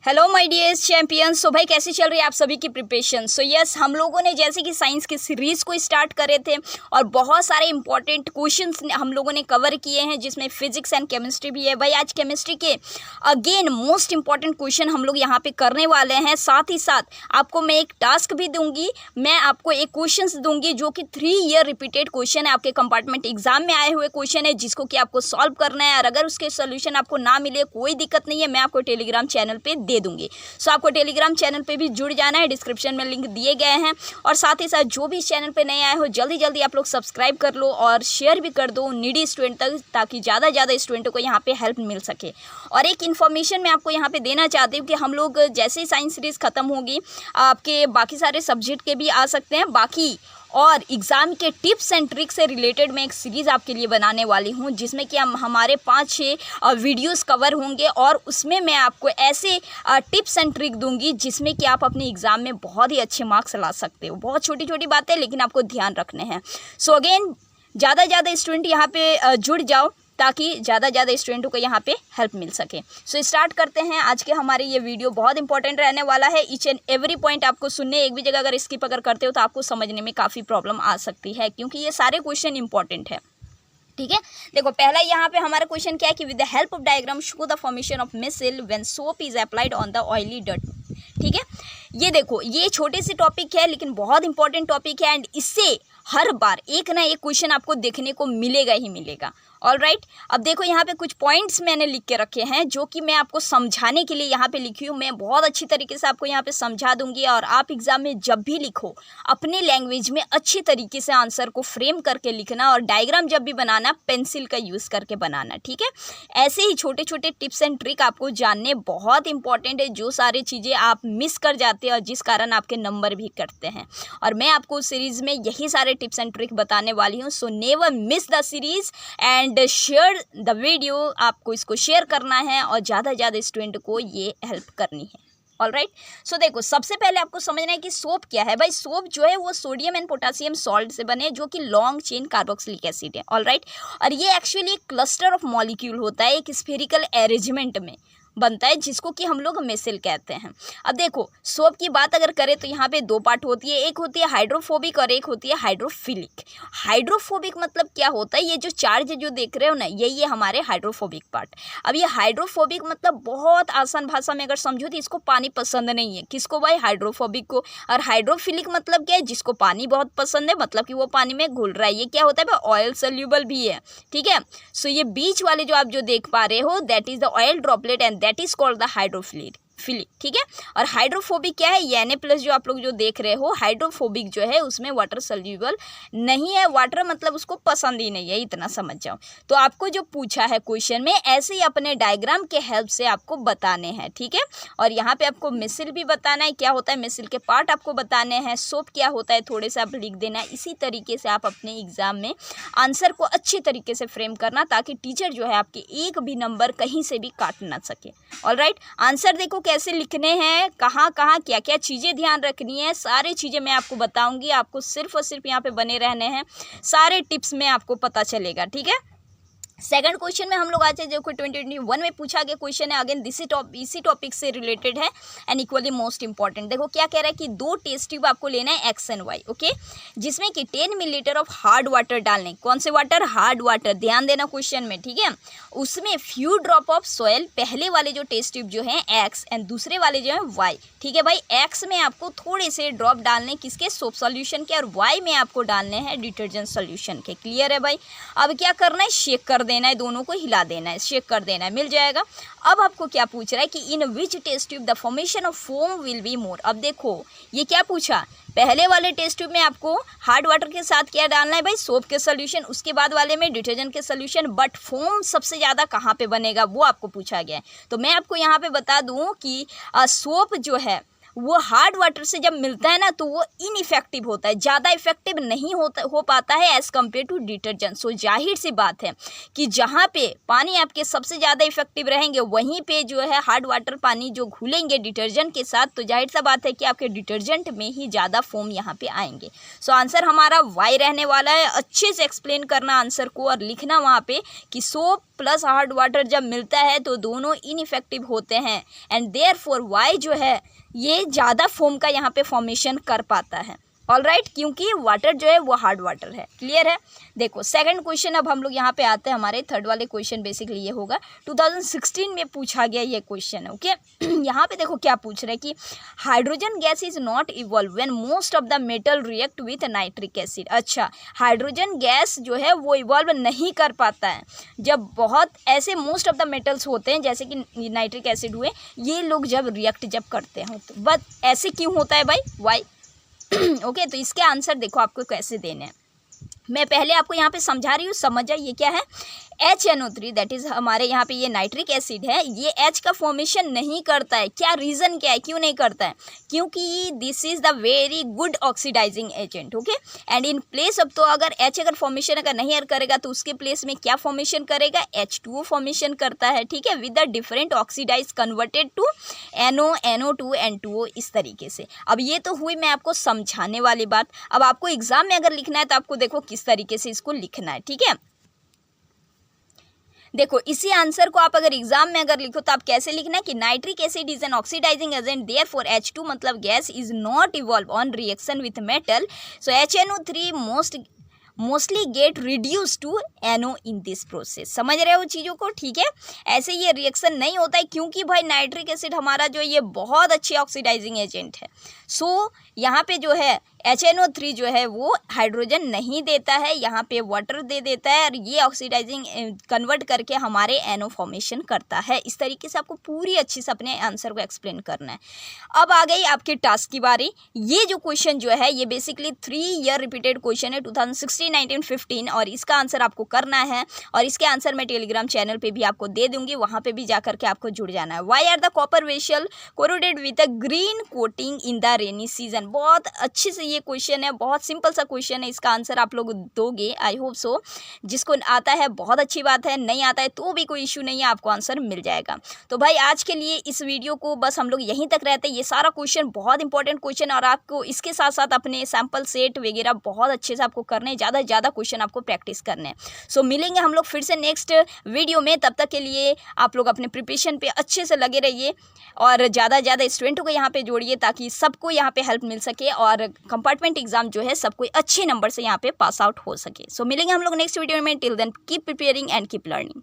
Hello my dear champions. So भाई कैसे चल रही है आप सभी की प्रिपरेशन। सो यस, हम लोगों ने जैसे कि साइंस की सीरीज़ को स्टार्ट करे थे और बहुत सारे इंपॉर्टेंट क्वेश्चंस हम लोगों ने कवर किए हैं, जिसमें फिजिक्स एंड केमिस्ट्री भी है। भाई आज केमिस्ट्री के अगेन मोस्ट इंपॉर्टेंट क्वेश्चन हम लोग यहाँ पे करने वाले हैं। साथ ही साथ आपको मैं एक टास्क भी दूंगी, मैं आपको एक क्वेश्चन दूंगी जो कि 3 ईयर रिपीटेड क्वेश्चन है, आपके कंपार्टमेंट एग्जाम में आए हुए क्वेश्चन है, जिसको कि आपको सॉल्व करना है। और अगर उसके सोल्यूशन आपको ना मिले कोई दिक्कत नहीं है, मैं आपको टेलीग्राम चैनल पे दे दूंगी। सो आपको टेलीग्राम चैनल पे भी जुड़ जाना है, डिस्क्रिप्शन में लिंक दिए गए हैं। और साथ ही साथ जो भी इस चैनल पे नए आए हो जल्दी जल्दी आप लोग सब्सक्राइब कर लो और शेयर भी कर दो नीडी स्टूडेंट तक, ताकि ज़्यादा स्टूडेंटों को यहाँ पे हेल्प मिल सके। और एक इन्फॉर्मेशन मैं आपको यहाँ पे देना चाहती हूँ कि हम लोग जैसे ही साइंस सीरीज़ ख़त्म होगी, आपके बाकी सारे सब्जेक्ट के भी आ सकते हैं बाकी, और एग्ज़ाम के टिप्स एंड ट्रिक्स से रिलेटेड मैं एक सीरीज़ आपके लिए बनाने वाली हूँ, जिसमें कि हमारे 5-6 वीडियोस कवर होंगे। और उसमें मैं आपको ऐसे टिप्स एंड ट्रिक दूंगी जिसमें कि आप अपने एग्ज़ाम में बहुत ही अच्छे मार्क्स ला सकते हो। बहुत छोटी छोटी बातें लेकिन आपको ध्यान रखने हैं। सो अगेन ज़्यादा स्टूडेंट यहाँ पे जुड़ जाओ, ताकि ज़्यादा स्टूडेंटों को यहाँ पे हेल्प मिल सके। सो स्टार्ट करते हैं। आज के हमारे ये वीडियो बहुत इंपॉर्टेंट रहने वाला है। ईच एंड एवरी पॉइंट आपको सुनने, एक भी जगह अगर स्किप अगर करते हो तो आपको समझने में काफ़ी प्रॉब्लम आ सकती है, क्योंकि ये सारे क्वेश्चन इंपॉर्टेंट है। ठीक है, देखो पहला यहाँ पे हमारा क्वेश्चन क्या है कि with the help of diagram show the formation of micelle when soap is applied on the oily dirt. ठीक है, ये देखो ये छोटे से टॉपिक है लेकिन बहुत इंपॉर्टेंट टॉपिक है, एंड इससे हर बार एक ना एक क्वेश्चन आपको देखने को मिलेगा ही मिलेगा। ऑल राइट, अब देखो यहाँ पे कुछ पॉइंट्स मैंने लिख के रखे हैं जो कि मैं आपको समझाने के लिए यहाँ पे लिखी हूँ। मैं बहुत अच्छी तरीके से आपको यहाँ पे समझा दूंगी, और आप एग्जाम में जब भी लिखो अपने लैंग्वेज में अच्छी तरीके से आंसर को फ्रेम करके लिखना, और डायग्राम जब भी बनाना पेंसिल का यूज़ करके बनाना। ठीक है, ऐसे ही छोटे छोटे टिप्स एंड ट्रिक आपको जानने बहुत इंपॉर्टेंट है, जो सारी चीज़ें आप मिस कर जाते हैं और जिस कारण आपके नंबर भी कटते हैं। और मैं आपको सीरीज़ में यही सारे टिप्स एंड ट्रिक बताने वाली हूँ। So never miss the series and share the video. आपको इसको शेयर करना है और ज़्यादा स्टूडेंट को ये हेल्प करनी है। ऑल राइट, सो देखो सबसे पहले आपको समझना है कि सोप क्या है। भाई सोप जो है वो सोडियम एंड पोटासियम सॉल्ट से बने, जो कि लॉन्ग चेन कार्बोक्सिलिक एसिड है। ऑल राइट, और ये एक्चुअली एक क्लस्टर ऑफ मॉलिक्यूल होता है, एक स्फेरिकल अरेंजमेंट में बनता है, जिसको कि हम लोग मिसल कहते हैं। अब देखो सोप की बात अगर करें तो यहाँ पे 2 पार्ट होती है, एक होती है हाइड्रोफोबिक और एक होती है हाइड्रोफिलिक। हाइड्रोफोबिक मतलब क्या होता है, ये जो चार्ज जो देख रहे हो ना, यही है हमारे हाइड्रोफोबिक पार्ट। अब ये हाइड्रोफोबिक मतलब बहुत आसान भाषा में अगर समझो तो इसको पानी पसंद नहीं है। किसको भाई? हाइड्रोफोबिक को। और हाइड्रोफिलिक मतलब क्या है? जिसको पानी बहुत पसंद है, मतलब कि वो पानी में घुल रहा है। ये क्या होता है भाई? ऑयल सोल्यूबल भी है। ठीक है, सो ये बीच वाले जो आप जो देख पा रहे हो that is the oil droplet and that is called the hydrophilic. ठीक है, और हाइड्रोफोबिक क्या है? Na+ जो आप लोग जो देख रहे हो, हाइड्रोफोबिक जो है उसमें वाटर सोल्यूबल नहीं है। वाटर मतलब उसको पसंद ही नहीं है, इतना समझ जाओ। तो आपको जो पूछा है क्वेश्चन में, ऐसे ही अपने डायग्राम के हेल्प से आपको बताने हैं। ठीक है, और यहाँ पे आपको मिसल भी बताना है, क्या होता है मिसल के पार्ट आपको बताने हैं। सोप क्या होता है थोड़े से आप लिख देना। इसी तरीके से आप अपने एग्जाम में आंसर को अच्छी तरीके से फ्रेम करना, ताकि टीचर जो है आपके एक भी नंबर कहीं से भी काट ना सके। ऑल राइट, आंसर देखो कैसे लिखने हैं, कहाँ कहाँ क्या क्या चीज़ें ध्यान रखनी है, सारी चीज़ें मैं आपको बताऊंगी। आपको सिर्फ और सिर्फ यहाँ पे बने रहने हैं, सारे टिप्स में आपको पता चलेगा। ठीक है, सेकंड क्वेश्चन में हम लोग आज जो 2021 में पूछा गया क्वेश्चन है, अगेन इसी टॉपिक से रिलेटेड है एंड इक्वली मोस्ट इंपॉर्टेंट। देखो क्या कह रहा है कि 2 टेस्ट ट्यूब आपको लेना है X एंड Y। ओके, जिसमें कि 10 मिलीलीटर ऑफ हार्ड वाटर डालने। कौन से वाटर? Hard water. ध्यान देना क्वेश्चन में। ठीक है, उसमें फ्यू ड्रॉप ऑफ सॉयल, पहले वाले जो टेस्ट ट्यूब जो है X एंड दूसरे वाले जो है Y। ठीक है भाई, X में आपको थोड़े से ड्रॉप डालने किसके? सोप सॉल्यूशन के, और Y में आपको डालने हैं डिटर्जेंट सॉल्यूशन के। क्लियर है भाई? अब क्या करना है? शेक कर देना है, दोनों को हिला देना है, शेक कर देना है, मिल जाएगा। अब आपको क्या पूछ रहा है कि in which test tube the formation of foam will be more. अब देखो ये क्या पूछा, पहले वाले टेस्ट ट्यूब में आपको हार्ड वाटर के साथ क्या डालना है भाई? सोप के सोल्यूशन, उसके बाद वाले में डिटर्जेंट के सोल्यूशन, बट फोम सबसे ज़्यादा कहाँ पे बनेगा वो आपको पूछा गया है। तो मैं आपको यहाँ पे बता दूँ कि सोप जो है वो हार्ड वाटर से जब मिलता है ना तो वो इनइफेक्टिव होता है, ज़्यादा इफेक्टिव नहीं हो पाता है एज़ कम्पेयर टू डिटर्जेंट। सो जाहिर सी बात है कि जहाँ पे पानी आपके सबसे ज़्यादा इफेक्टिव रहेंगे वहीं पे जो है हार्ड वाटर पानी जो घुलेंगे डिटर्जेंट के साथ, तो जाहिर सा बात है कि आपके डिटर्जेंट में ही ज़्यादा फोम यहाँ पे आएंगे। सो आंसर हमारा वाई रहने वाला है। अच्छे से एक्सप्लेन करना आंसर को और लिखना वहाँ पे कि सोप प्लस हार्ड वाटर जब मिलता है तो दोनों इनइफेक्टिव होते हैं एंड देयरफॉर वाई जो है ये ज़्यादा फोम का यहाँ पे फॉर्मेशन कर पाता है। ऑलराइट, क्योंकि वाटर जो है वो हार्ड वाटर है। क्लियर है। देखो सेकंड क्वेश्चन अब हम लोग यहाँ पे आते हैं, हमारे थर्ड वाले क्वेश्चन बेसिकली ये होगा 2016 में पूछा गया ये क्वेश्चन है। ओके यहाँ पे देखो क्या पूछ रहे हैं कि hydrogen gas is not evolve when most of the metal react with nitric acid. अच्छा, हाइड्रोजन गैस जो है वो इवॉल्व नहीं कर पाता है जब बहुत ऐसे मोस्ट ऑफ द मेटल्स होते हैं जैसे कि नाइट्रिक एसिड हुए, ये लोग जब रिएक्ट जब करते हैं तो बट ऐसे क्यों होता है भाई, वाई? ओके तो इसके आंसर देखो आपको कैसे देने हैं। मैं पहले आपको यहाँ पे समझा रही हूँ, समझ जाए ये क्या है। HNO3 दैट इज़ हमारे यहाँ पे ये नाइट्रिक एसिड है, ये H का फॉर्मेशन नहीं करता है। क्या रीज़न क्या है, क्यों नहीं करता है? क्योंकि this is the very good oxidising agent. Okay and in place अब तो अगर H अगर फॉर्मेशन अगर नहीं करेगा तो उसके प्लेस में क्या फॉर्मेशन करेगा, H2O फॉर्मेशन करता है। ठीक है, with the different oxidise converted to NO, NO2 and 2O इस तरीके से। अब ये तो हुई मैं आपको समझाने वाली बात। अब आपको एग्जाम में अगर लिखना है तो आपको देखो किस तरीके से इसको लिखना है। ठीक है, देखो इसी आंसर को आप अगर एग्जाम में अगर लिखो तो आप कैसे लिखना है कि nitric acid is an oxidising agent, therefore H2 मतलब gas is not evolve on reaction with metal, so HNO3 mostly get reduce to NO in this process. समझ रहे हो चीज़ों को? ठीक है, ऐसे ये रिएक्शन नहीं होता है क्योंकि भाई नाइट्रिक एसिड हमारा जो ये बहुत अच्छी ऑक्सीडाइजिंग एजेंट है। सो यहाँ पे जो है HNO3 जो है वो हाइड्रोजन नहीं देता है, यहाँ पे वाटर दे देता है और ये ऑक्सीडाइजिंग कन्वर्ट करके हमारे NO फॉर्मेशन करता है। इस तरीके से आपको पूरी अच्छी से अपने आंसर को एक्सप्लेन करना है। अब आ गई आपके टास्क की बारी। ये जो क्वेश्चन जो है ये बेसिकली 3 ईयर रिपीटेड क्वेश्चन है 2016, 19, 15 और इसका आंसर आपको करना है और इसके आंसर मैं टेलीग्राम चैनल पे भी आपको दे दूंगी, वहाँ पे भी जा करके आपको जुड़ जाना है। Why are the copper vessel corroded with a green coating in the rainy season. बहुत अच्छे से ये क्वेश्चन है, बहुत सिंपल सा क्वेश्चन है, इसका आंसर आप लोग दोगे आई होप सो। जिसको आता है बहुत अच्छी बात है, नहीं आता है तो भी कोई इशू नहीं है, आपको आंसर मिल जाएगा। तो भाई आज के लिए इस वीडियो को बस हम लोग यहीं तक रहते हैं। ये सारा क्वेश्चन बहुत इंपॉर्टेंट क्वेश्चन और आपको इसके साथ साथ अपने सैम्पल सेट वगैरह बहुत अच्छे से आपको करने, ज़्यादा से ज़्यादा क्वेश्चन आपको प्रैक्टिस करने हैं। सो मिलेंगे हम लोग फिर से नेक्स्ट वीडियो में, तब तक के लिए आप लोग अपने प्रिपरेशन पे अच्छे से लगे रहिए और ज़्यादा से ज़्यादा स्टूडेंटों को यहाँ पे जोड़िए ताकि सबको यहाँ पे हेल्प मिल सके और कंपार्टमेंट एग्जाम जो है सबको अच्छे नंबर से यहाँ पे पास आउट हो सके। सो मिलेंगे हम लोग नेक्स्ट वीडियो में। Till then keep preparing and keep learning.